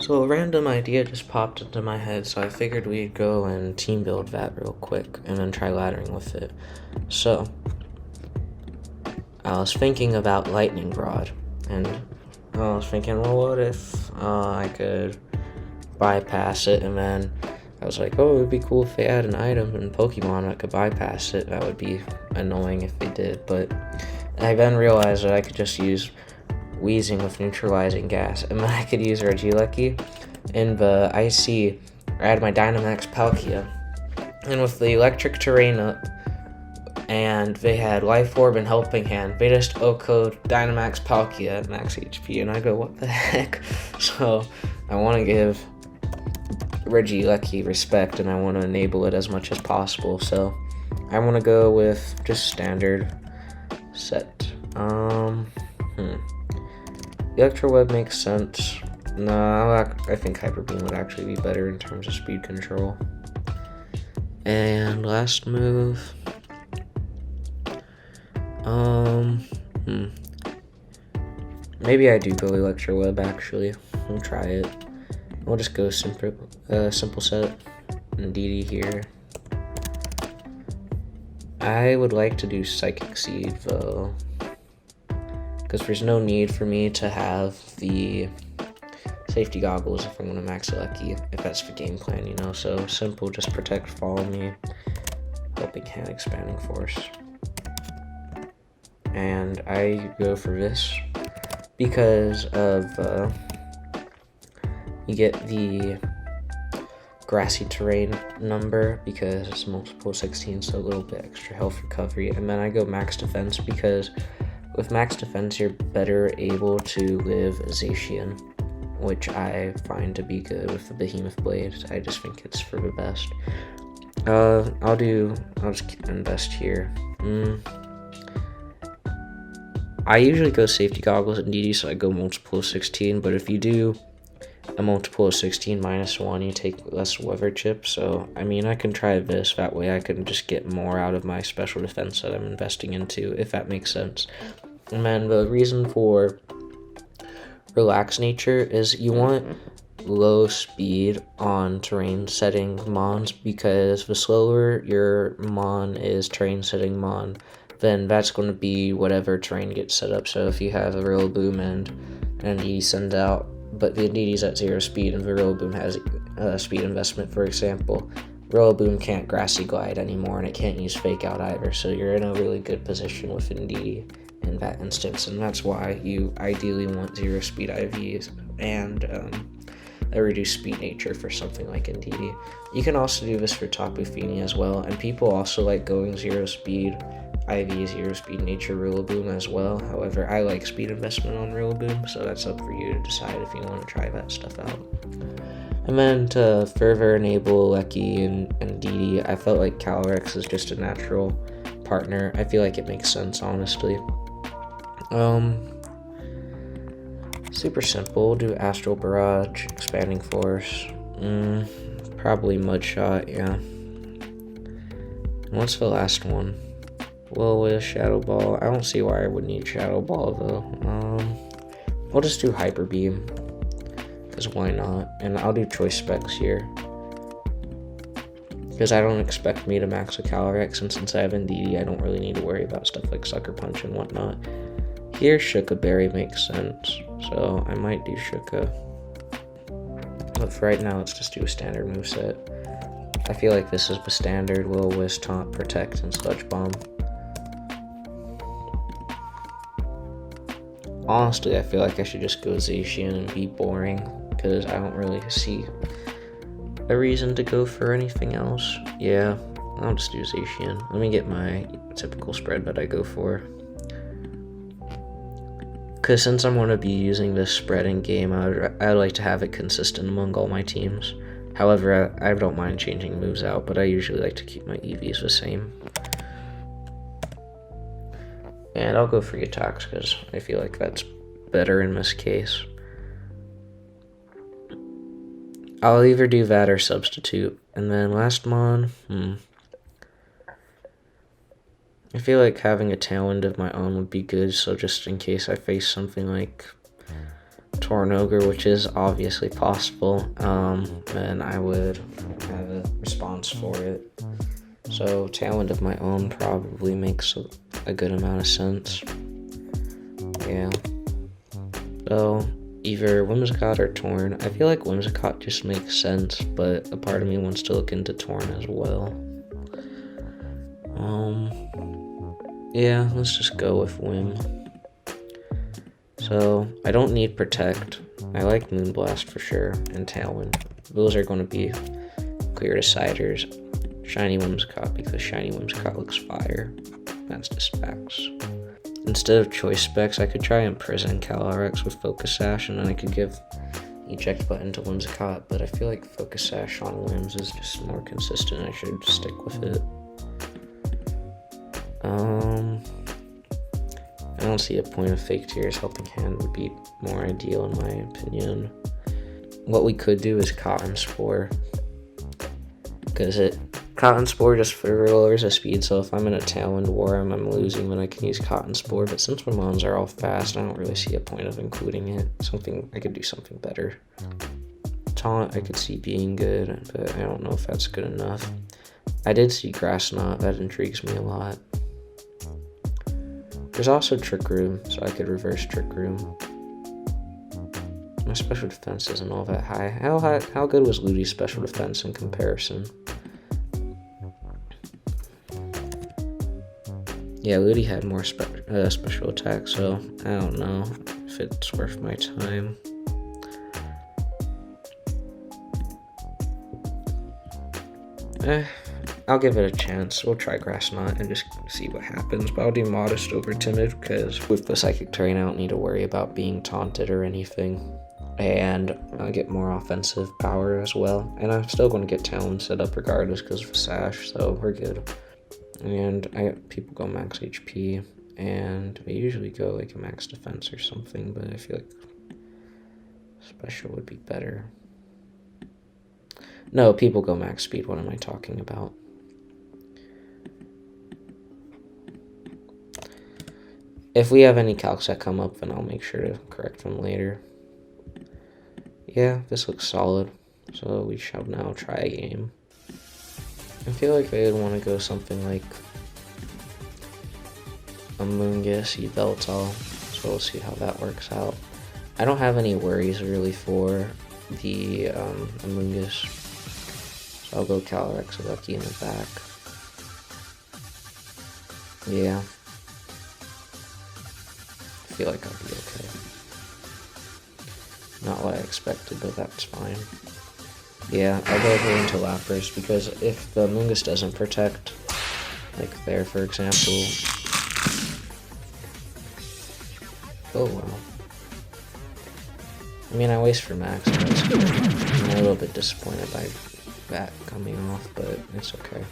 So a random idea just popped into my head, so I figured we'd go and team build that real quick and then try laddering with it. So I was thinking about lightning rod, and I was thinking, well, what if I could bypass it? And then I was like, oh, it would be cool if they had an item in Pokemon that could bypass it. That would be annoying if they did, but I then realized that I could just use Weezing with neutralizing gas, and then I could use Regieleki. In the IC, I had my Dynamax Palkia, and with the electric terrain up, and they had Life Orb and Helping Hand, they just O-code Dynamax Palkia at max HP, and I go, what the heck? So I want to give Regieleki respect, and I want to enable it as much as possible, so I want to go with just standard set. Electro Web makes sense. No, I think Hyper Beam would actually be better in terms of speed control. And last move. Maybe I do go Electro Web actually. We'll try it. We'll just go simple set and DD here. I would like to do Psychic Seed though, because there's no need for me to have the safety goggles if I'm going to max Lucky, if that's the game plan, you know. So simple, just protect, follow me, Helping Hand, Expanding Force. And I go for this because of, you get the grassy terrain number because it's multiple 16, so a little bit extra health recovery. And then I go max defense because with max defense you're better able to live Zacian, which I find to be good with the Behemoth Blade. I just think it's for the best. I'll just invest here. I usually go safety goggles and DD, so I go multiple 16, but if you do a multiple of 16 -1, you take less weather chips. So I mean, I can try this, that way I can just get more out of my special defense that I'm investing into, if that makes sense. And then the reason for relaxed nature is you want low speed on terrain setting mons, because the slower your mon is terrain setting mon, then that's going to be whatever terrain gets set up. So if you have a Rillaboom and he sends out, but the DD's at 0 speed and the Rillaboom has speed investment, for example, Rillaboom can't Grassy Glide anymore and it can't use Fake Out either, so you're in a really good position with DD in that instance, and that's why you ideally want 0 speed IVs and a reduced speed nature for something like DD. You can also do this for Tapu Fini as well, and people also like going 0 speed IV, 0 speed nature Rillaboom as well. However, I like speed investment on Rillaboom, so that's up for you to decide if you want to try that stuff out. And then to further enable Lecky and DD, I felt like Calyrex is just a natural partner. I feel like it makes sense, honestly. Super simple. Do Astral Barrage, Expanding Force, probably Mud Shot, yeah. What's the last one? Well, with Shadow Ball, I don't see why I would need Shadow Ball though. I'll just do Hyper Beam, because why not? And I'll do Choice Specs here, because I don't expect me to max a Calyrex, and since I have DD, I don't really need to worry about stuff like Sucker Punch and whatnot. Here, Shuka Berry makes sense, so I might do Shuka. But for right now, let's just do a standard moveset. I feel like this is the standard Will-O-Wisp, Taunt, Protect, and Sludge Bomb. Honestly, I feel like I should just go Zacian and be boring, because I don't really see a reason to go for anything else. Yeah, I'll just do Zacian. Let me get my typical spread that I go for. Because since I'm going to be using this spread in game, I'd like to have it consistent among all my teams. However, I don't mind changing moves out, but I usually like to keep my EVs the same. And I'll go free attacks because I feel like that's better in this case. I'll either do that or substitute. And then last mon, I feel like having a Tailwind of my own would be good, so just in case I face something like Torn Ogre, which is obviously possible, and I would have a response for it. So Tailwind of my own probably makes a good amount of sense. Yeah. So either Whimsicott or Torn. I feel like Whimsicott just makes sense, but a part of me wants to look into Torn as well. Yeah, let's just go with Whim. So I don't need Protect. I like Moonblast for sure, and Tailwind. Those are going to be clear deciders. Shiny Whimsicott, because Shiny Whimsicott looks fire. That's the specs. Instead of choice specs, I could try Imprison Calyrex with Focus Sash, and then I could give Eject Button to Whimsicott, but I feel like Focus Sash on Whims is just more consistent. I should stick with it. I don't see a point of Fake Tears. Helping Hand would be more ideal in my opinion. What we could do is Cotton Spore, because Cotton Spore just lowers the speed, so if I'm in a Tailwind War and I'm losing, then I can use Cotton Spore, but since my mons are all fast, I don't really see a point of including it. I could do something better. Taunt, I could see being good, but I don't know if that's good enough. I did see Grass Knot, that intrigues me a lot. There's also Trick Room, so I could reverse Trick Room. My special defense isn't all that high. How good was Ludi's special defense in comparison? Yeah, Ludi had more special attack, so I don't know if it's worth my time. I'll give it a chance. We'll try Grass Knot and just see what happens, but I'll do Modest over Timid, because with the Psychic Terrain I don't need to worry about being taunted or anything. And I'll get more offensive power as well, and I'm still going to get Talon set up regardless because of Sash, so we're good. And people go max HP, and I usually go like a max defense or something, but I feel like special would be better. No, people go max speed. What am I talking about? If we have any calcs that come up, then I'll make sure to correct them later. Yeah, this looks solid, so we shall now try a game. I feel like I would want to go something like Amoonguss, Yveltal, so we'll see how that works out. I don't have any worries really for the Amoonguss, so I'll go Calyrex Lucky in the back. Yeah. I feel like I'll be okay. Not what I expected, but that's fine. Yeah, I'll go over into Lapras, because if the Amoonguss doesn't protect, like there for example... Oh wow. I mean, I waste for max, but it's good. I'm a little bit disappointed by that coming off, but it's okay.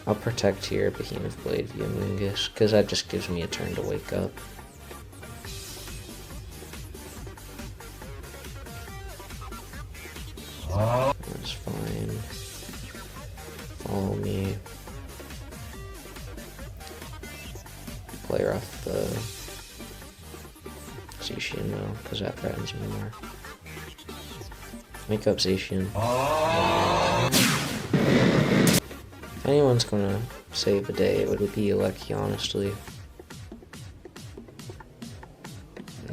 I'll protect here Behemoth Blade via Amoonguss, because that just gives me a turn to wake up. That's fine. Follow me. Player off the Zacian though, because that threatens me more. Make up Zacian. If anyone's gonna save the day, it would be Lucky, honestly.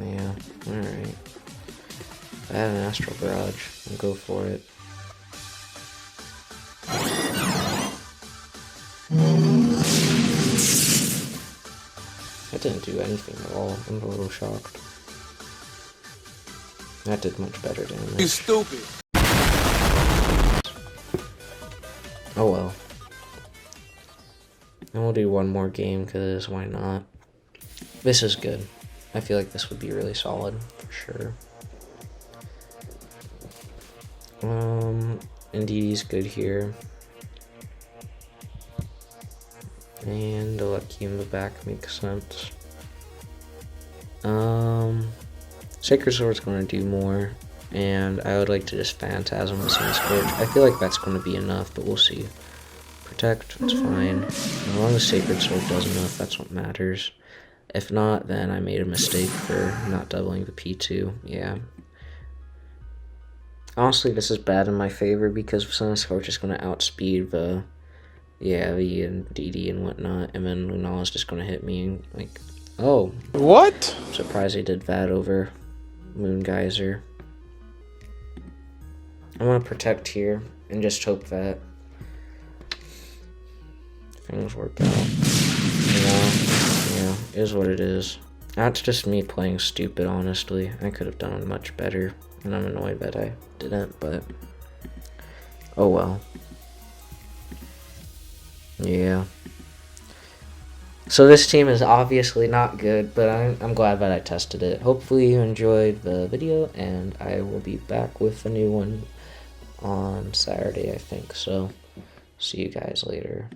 Yeah, alright. If I have an Astral Barrage, I'll go for it. That didn't do anything at all. I'm a little shocked. That did much better damage. You stupid! Oh well. And we'll do one more game, because why not? This is good. I feel like this would be really solid, for sure. Indeedee's good here. And a Lucky in the back makes sense. Sacred Sword's going to do more, and I would like to just Phantasm with some Scorch. I feel like that's going to be enough, but we'll see. protect, it's fine. As long as Sacred Sword does enough, that's what matters. If not, then I made a mistake for not doubling the P2, yeah. Honestly, this is bad in my favor because SwSh is going to outspeed the V and DD and whatnot, and then Lunala's just going to hit me and, like, oh. What? I'm surprised he did that over Moon Geyser. I want to protect here and just hope that things work out. Yeah, it is what it is. That's just me playing stupid, honestly. I could have done much better, and I'm annoyed that I didn't, but oh well. Yeah. So this team is obviously not good, but I'm glad that I tested it. Hopefully you enjoyed the video, and I will be back with a new one on Saturday, I think. So see you guys later.